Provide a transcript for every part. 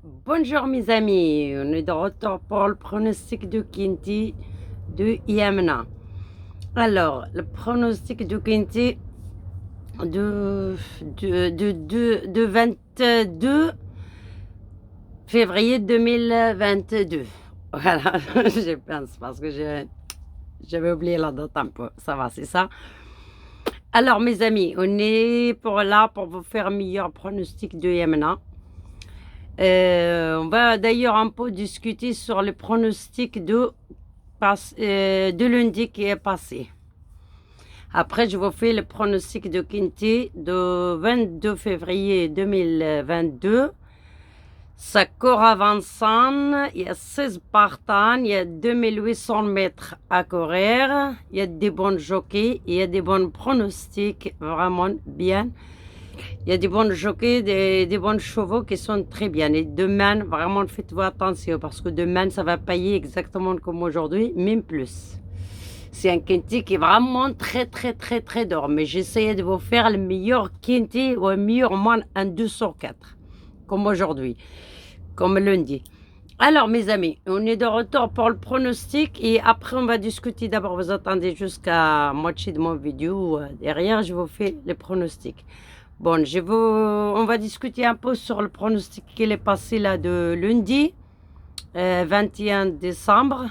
Bonjour mes amis, on est de retour pour le pronostic de Kinti de Yamna. Alors, le pronostic de Kinti de 22 février 2022. Voilà, je pense parce que j'avais oublié la date un peu. Ça va, c'est ça. Alors mes amis, on est pour vous faire un meilleur pronostic de Yamna. On va d'ailleurs un peu discuter sur le pronostic de lundi qui est passé. Après, je vous fais le pronostic de Kinti de 22 février 2022. Ça court à Vincennes, il y a 16 partants, il y a 2800 mètres à courir, il y a des bons jockeys, il y a des bons pronostics, vraiment bien. Il y a des bons jockeys, des bons chevaux qui sont très bien. Et demain, vraiment, faites-vous attention parce que demain, ça va payer exactement comme aujourd'hui, même plus. C'est un Kinti qui est vraiment très, très, très, très d'or. Mais j'essayais de vous faire le meilleur Kinti ou un meilleur moins un 2 sur 4, comme aujourd'hui, comme lundi. Alors, mes amis, on est de retour pour le pronostic et après, on va discuter. D'abord, vous attendez jusqu'à moitié de mon vidéo. Derrière, je vous fais les pronostics. Bon, on va discuter un peu sur le pronostic qui est passé là de lundi, 21 décembre.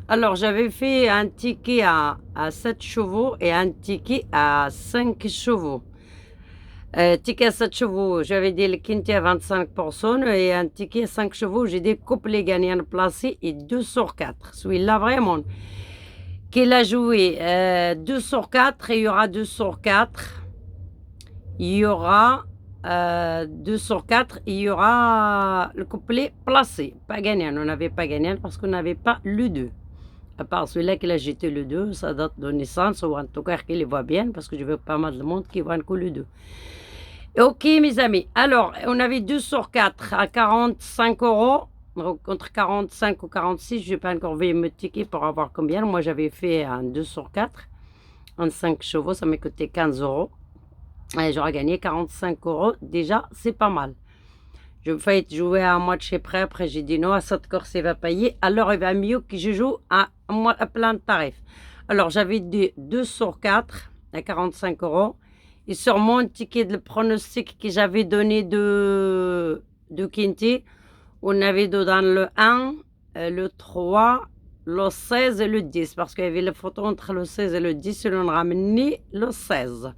Alors, j'avais fait un ticket à 7 chevaux et un ticket à 5 chevaux. Ticket à 7 chevaux, j'avais dit le Kinti à 25 personnes et un ticket à 5 chevaux, j'ai des couplets gagnants placés et 2 sur 4. Celui-là, vraiment, qu'il a joué 2 sur 4 et il y aura 2 sur 4. Il y aura 2 sur 4, il y aura le couplet placé, pas gagnant. On n'avait pas gagnant parce qu'on n'avait pas le 2. À part celui-là qui a jeté le 2, ça date de naissance, ou en tout cas qu'il les voit bien, parce que je veux pas mal de monde qui voit que le 2. Ok, mes amis. Alors, on avait 2 sur 4 à 45 euros, contre 45 ou 46. Je n'ai pas encore vu me ticket pour avoir combien. Moi, j'avais fait un 2 sur 4, en 5 chevaux, ça m'a coûté 15 euros. Et j'aurais gagné 45 euros. Déjà, c'est pas mal. Je me fais jouer à un mois de chez près. Après, j'ai dit non, à cette course, il va payer. Alors, il va mieux que je joue à plein de tarifs. Alors, j'avais dit 2 sur 4 à 45 euros. Et sur mon ticket de pronostic que j'avais donné de Kinti, on avait dedans le 1, le 3, le 16 et le 10. Parce qu'il y avait la photo entre le 16 et le 10. Et on a ramené le 16.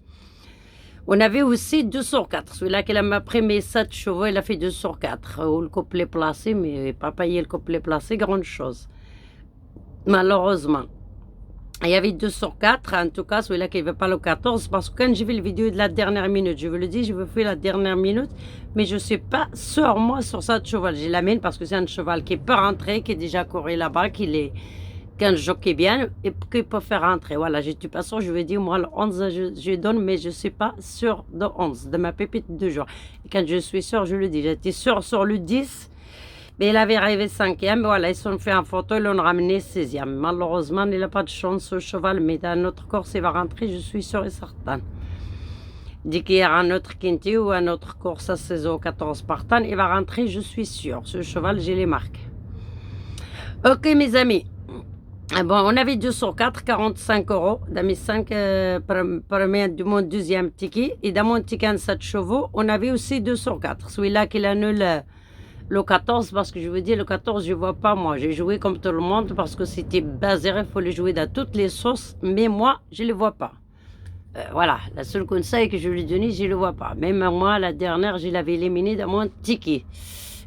On avait aussi 2 sur 4. Celui-là qui m'a pris mes 7 chevaux, il a fait 2 sur 4. Ou le couplet placé, mais pas payé le couplet placé, grande chose. Malheureusement. Il y avait 2 sur 4, en tout cas, celui-là qui ne veut pas le 14, parce que quand j'ai vu la vidéo de la dernière minute, je vous le dis, je veux faire la dernière minute, mais je ne suis pas sûre, moi, sur ce cheval. J'ai la mienne parce que c'est un cheval qui peut rentrer, qui est déjà couru là-bas, qui est quand je jockey bien et qu'il peut faire rentrer. Voilà, je suis pas sûre, je vais dire, moi, le 11, je donne, mais je ne suis pas sûre de 11, de ma pépite de jour. Et quand je suis sûre, je le dis. J'étais sûre sur le 10, mais il avait arrivé 5e. Voilà, ils se sont fait en photo, ils l'ont ramené 16e. Malheureusement, il n'a pas de chance, ce cheval, mais dans notre course, il va rentrer, je suis sûre et certaine. Dès qu'il y aura un autre Kinti ou un autre course à 16 ou 14 partants, il va rentrer, je suis sûre. Ce cheval, j'ai les marques. Ok, mes amis. Bon, on avait 2 sur 4, 45 euros dans mes 5 premiers de mon deuxième ticket. Et dans mon ticket en 7 chevaux, on avait aussi 2 sur 4. Celui-là qui annule le 14, parce que je vous dis, le 14, je ne vois pas moi. J'ai joué comme tout le monde parce que c'était basé, il faut le jouer dans toutes les sauces. Mais moi, je ne le vois pas. Voilà, la seule conseil que je lui ai donné, je ne le vois pas. Même moi, la dernière, je l'avais éliminé dans mon ticket.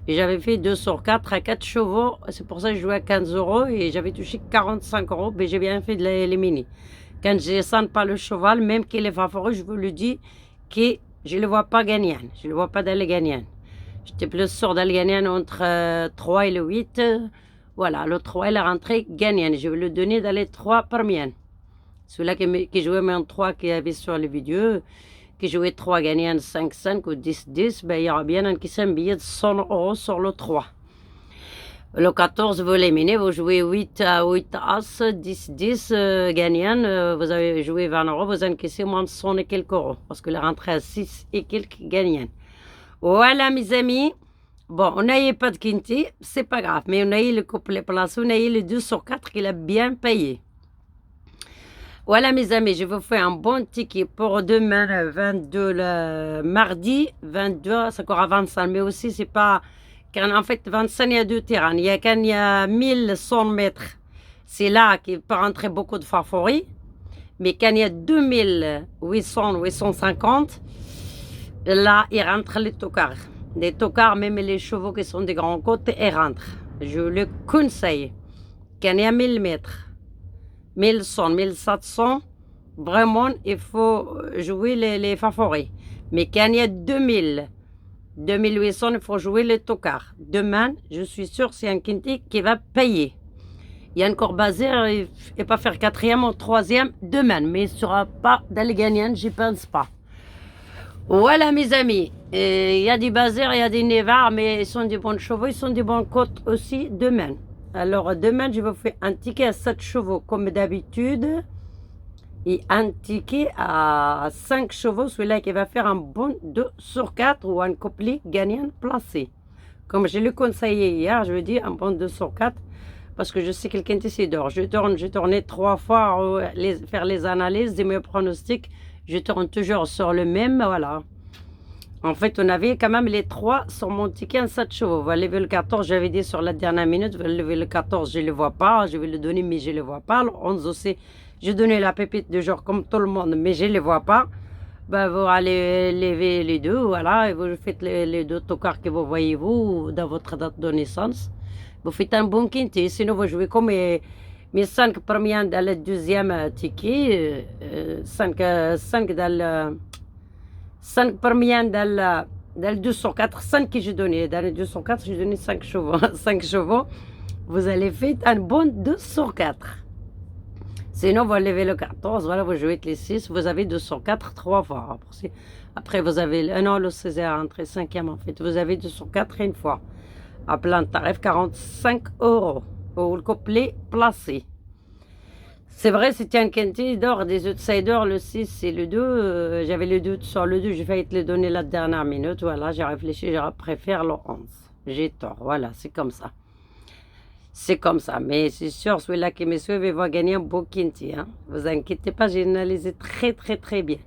Et j'avais fait 2 sur 4 à 4 chevaux. C'est pour ça que je jouais à 15 euros et j'avais touché 45 euros. Mais j'ai bien fait de l'éliminer. Quand je ne descends pas le cheval, même qu'il est favori, je vous le dis que je ne le vois pas gagnant. Je ne le vois pas d'aller gagnant. J'étais plus sûr d'aller gagnant entre 3 et le 8. Voilà, le 3 il est rentré gagnant. Je vais le donner dans les 3 premiers. Celui-là qui jouait même 3 qui avait sur les vidéos, qui jouait 3 gagnants 5-5 ou 10-10, ben, il y aura bien un qui s'est un billet de 100 euros sur le 3. Le 14, vous l'éliminez, vous jouez 8 à 8 As, 10-10 gagnant, vous avez joué 20 euros, vous encaissez moins de 100 et quelques euros, parce que la rentrée à 6 et quelques gagnants. Voilà mes amis, Bon, on n'a eu pas de quinté, c'est pas grave, mais on a eu le couplet placé, on a eu le 2 sur 4 qu'il a bien payé. Voilà mes amis, je vous fais un bon ticket pour demain, le 22, le mardi, 22, ça court à 25, mais aussi c'est pas, quand en fait 25 il y a deux terrains, quand il y a 1100 mètres, c'est là qu'il peut rentrer beaucoup de favoris, mais quand il y a 2800, 850, là il rentre les tocards. Les tocards, même les chevaux qui sont des grands côtes, ils rentrent. Je le conseille. Quand il y a 1000 mètres, 1100, 1700, vraiment, il faut jouer les favoris. Mais quand il y a 2000, 2800, il faut jouer les tocards. Demain, je suis sûr, c'est un quintet qui va payer. Il y a encore Bazir, il ne va pas faire quatrième ou troisième demain, mais il ne sera pas dans les gagnants, je pense pas. Voilà mes amis, il y a des Bazir, il y a des Nevars, mais ils sont des bons chevaux, ils sont des bons côtes aussi demain. Alors demain, je vais faire un ticket à 7 chevaux comme d'habitude et un ticket à 5 chevaux, celui-là qui va faire un bon 2 sur 4 ou un couplet gagnant placé. Comme je le conseillé hier, je veux dire un bon 2 sur 4 parce que je sais quelqu'un qui d'or. J'ai tourné 3 fois faire les analyses de mes pronostics. Je tourne toujours sur le même, voilà. En fait, on avait quand même les 3 sur mon ticket en 7 chevaux. Vous lever le 14, j'avais dit sur la dernière minute, vous lever le 14, je ne le vois pas. Je vais le donner, mais je ne le vois pas. Le 11 aussi, j'ai donné la pépite de jour comme tout le monde, mais je ne le vois pas. Ben, vous allez lever les deux, voilà, et vous faites les deux tocards que vous voyez, vous, dans votre date de naissance. Vous faites un bon quintet, sinon vous jouez comme mes 5 premiers dans le deuxième ticket, 5 dans le... 5 premiers dans le 204, 5 que j'ai donné. Dans le 204, j'ai donné 5 chevaux. 5 chevaux, vous allez faire un bon 204. Sinon, vous levez le 14, voilà, vous jouez les 6, vous avez 204 3 fois. Après, vous avez non, le 16 est rentré 5e en fait. Vous avez 204 une fois. À plein tarif, 45 €. Ou le couplet placé. C'est vrai, c'était un quintet d'or des outsiders, le 6 et le 2. J'avais le doute sur le 2, j'ai failli te le donner la dernière minute. Voilà, j'ai réfléchi, je préfère le 11. J'ai tort, voilà, c'est comme ça. C'est comme ça, mais c'est sûr, celui-là qui me suit, il va gagner un beau quintet. Hein. Vous inquiétez pas, j'ai analysé très, très, très bien.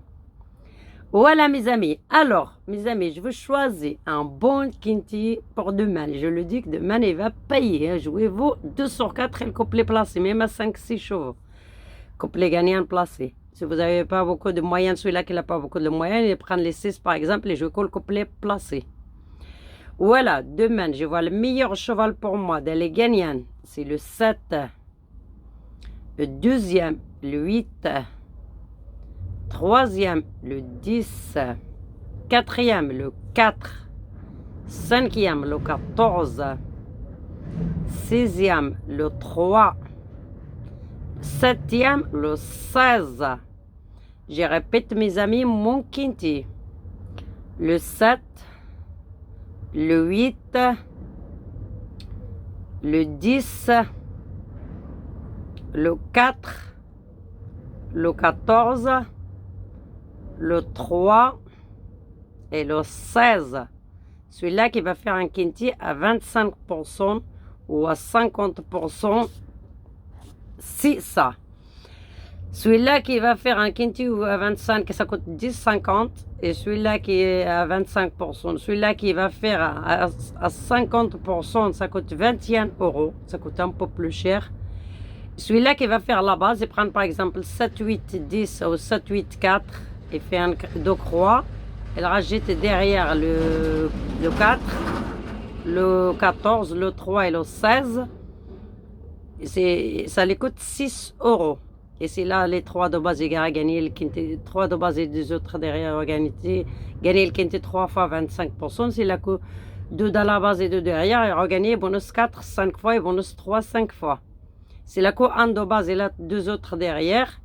Voilà, mes amis. Alors, mes amis, je veux choisir un bon quintet pour demain. Je le dis que demain, il va payer. Hein. Jouez-vous 2 sur 4 et le couplet placé, même à 5-6 chevaux. Couplet gagnant placé. Si vous n'avez pas beaucoup de moyens, celui-là qui n'a pas beaucoup de moyens, il prend les 6 par exemple et je colle le couplet placé. Voilà, demain, je vois le meilleur cheval pour moi dans les gagnants. C'est le 7, le deuxième, le 8, troisième, le 10, quatrième, le 4, cinquième, le 14, sixième, le 3, septième, le 16. Je répète, mes amis, mon quintet. Le 7, le 8, le 10, le 4, le 14, le 3 et le 16. Celui-là qui va faire un quintet à 25% ou à 50%, c'est ça. Celui-là qui va faire un quintet à 25, ça coûte 10,50. Et celui-là qui est à 25%. Celui-là qui va faire à 50%, ça coûte 21 €. Ça coûte un peu plus cher. Celui-là qui va faire la base, il prend par exemple 7, 8, 10 ou 7, 8, 4. Il fait un deux croix. Il rajoute derrière le 4, le 14, le 3 et le 16. Ça lui coûte 6 €. Et c'est là les 3 de base, il a gagné le quintet. 3 de base et 2 autres derrière ont gagné le quintet 3 fois 25%. C'est là que 2 dans la base et 2 derrière, il a gagné bonus 4 5 fois et bonus 3 5 fois. C'est là que 1 de base et là 2 autres derrière.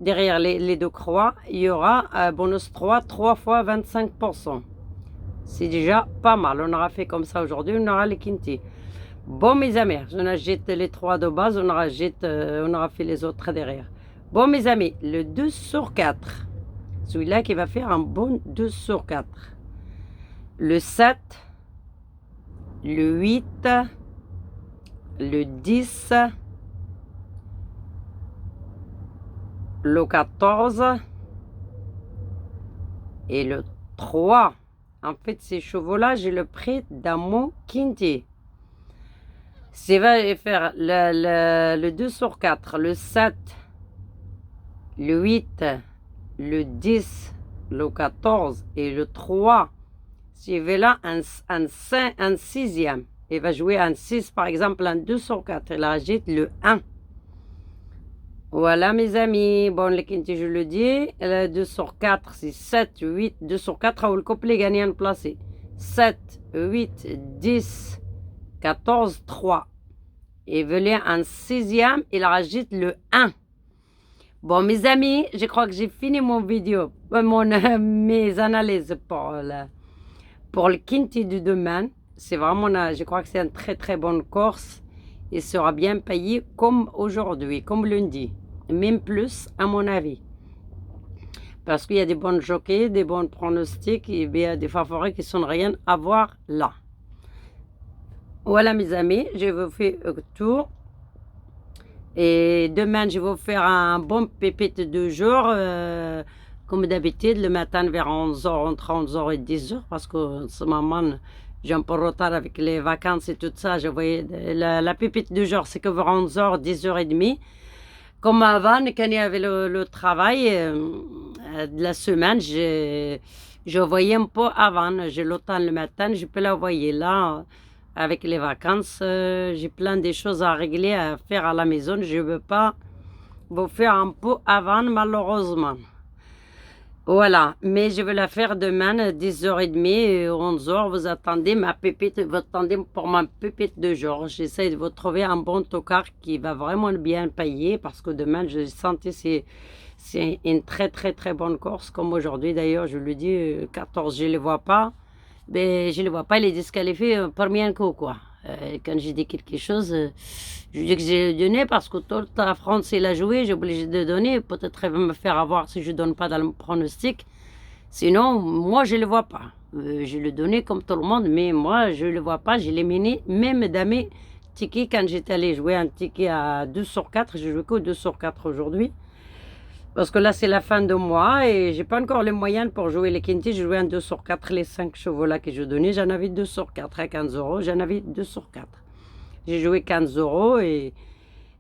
Derrière les deux croix, il y aura bonus 3 fois 25%. C'est déjà pas mal. On aura fait comme ça aujourd'hui, on aura les quintés. Bon, mes amis, on a jeté les 3 de base, on aura fait les autres derrière. Bon, mes amis, le 2 sur 4. Celui-là qui va faire un bon 2 sur 4. Le 7, le 8, le 10, le 14 et le 3. En fait, ces chevaux-là, j'ai le prix d'un mon Kinti. C'est va faire le 2 sur 4, le 7, le 8, le 10, le 14 et le 3. Si je là un sixième, il va jouer un 6 par exemple, un 2 sur 4, il agite le 1. Voilà mes amis, bon le Kinti je le dis, le 2 sur 4 c'est 7, 8, 2 sur 4 ou le couplet gagnant placé. 7, 8, 10, 14, 3. Et voulait un sixième, il rajoute le 1. Bon, mes amis, je crois que j'ai fini mon vidéo, mes analyses pour le Kinti du demain. C'est vraiment, je crois que c'est une très très bonne course. Il sera bien payé comme aujourd'hui, comme lundi. Même plus, à mon avis. Parce qu'il y a des bonnes jockeys, des bons pronostics, et bien des favoris qui sont rien à voir là. Voilà mes amis, je vous fais un tour. Et demain, je vais vous faire un bon pépite de jour. Comme d'habitude, le matin vers 11h, entre 11h et 10h. Parce que en ce moment, j'ai un peu de retard avec les vacances et tout ça. Je voyais la pépite de jour, c'est que vers 11h, 10h30. Comme avant, quand il y avait le travail de la semaine, je voyais un peu avant. J'ai le temps le matin, je peux la voyer là. Avec les vacances, j'ai plein de choses à régler, à faire à la maison. Je ne veux pas vous faire un peu avant, malheureusement. Voilà, mais je vais la faire demain, 10h30, 11h. Vous attendez ma pépite, vous attendez pour ma pépite de jour. J'essaie de vous trouver un bon tocard qui va vraiment bien payer parce que demain, je sentais c'est une très très très bonne course. Comme aujourd'hui d'ailleurs, je le dis, 14, je ne les vois pas. Ben, je ne le vois pas, il est disqualifié parmi un coup, quoi. Quand j'ai dit quelque chose, je dis que j'ai donné parce que toute la France, il a joué, j'ai obligé de donner. Peut-être elle va me faire avoir si je ne donne pas dans le pronostic. Sinon, moi, je ne le vois pas. Je le donnais comme tout le monde, mais moi, je ne le vois pas. Je l'ai mené, même dans mes tickets, quand j'étais allé jouer un ticket à 2 sur 4, je joue qu'au 2 sur 4 aujourd'hui. Parce que là, c'est la fin de mois et j'ai pas encore les moyens pour jouer les Kinti. J'ai joué un 2 sur 4, les 5 chevaux là que je donnais. J'en avais 2 sur 4 à 15 euros. J'en avais 2 sur 4. J'ai joué 15 euros et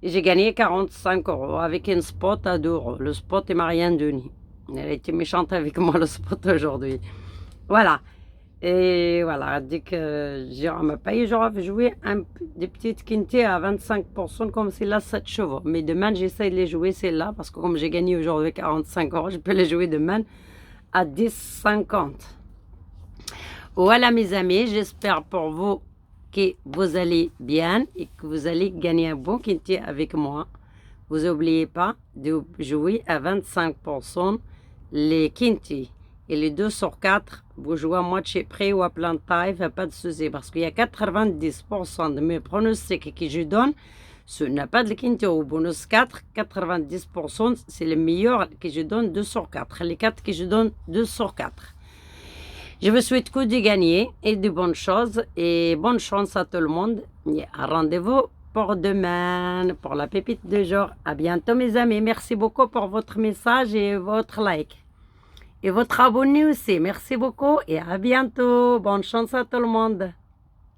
j'ai gagné 45 euros avec un spot à 2 euros. Le spot est Marianne Denis. Elle a été méchante avec moi, le spot aujourd'hui. Voilà. Et voilà, dès que j'aurai ma paye, j'aurai joué des petites Kinti à 25% comme c'est là 7 chevaux. Mais demain, j'essaie de les jouer celle-là parce que comme j'ai gagné aujourd'hui 45 euros, je peux les jouer demain à 10,50. Voilà mes amis, j'espère pour vous que vous allez bien et que vous allez gagner un bon Kinti avec moi. Vous n'oubliez pas de jouer à 25% les Kinti. Et les 2 sur 4, vous jouez à moitié près ou à plein de taille, pas de souci. Parce qu'il y a 90% de mes pronostics que je donne, ce n'est pas de Kinti au bonus 4. 90%, c'est le meilleur que je donne 2 sur 4. Les 4 que je donne 2 sur 4. Je vous souhaite que de gagner et de bonnes choses. Et bonne chance à tout le monde. Et rendez-vous pour demain, pour la pépite de jour. À bientôt mes amis. Merci beaucoup pour votre message et votre like. Et votre abonné aussi. Merci beaucoup et à bientôt. Bonne chance à tout le monde.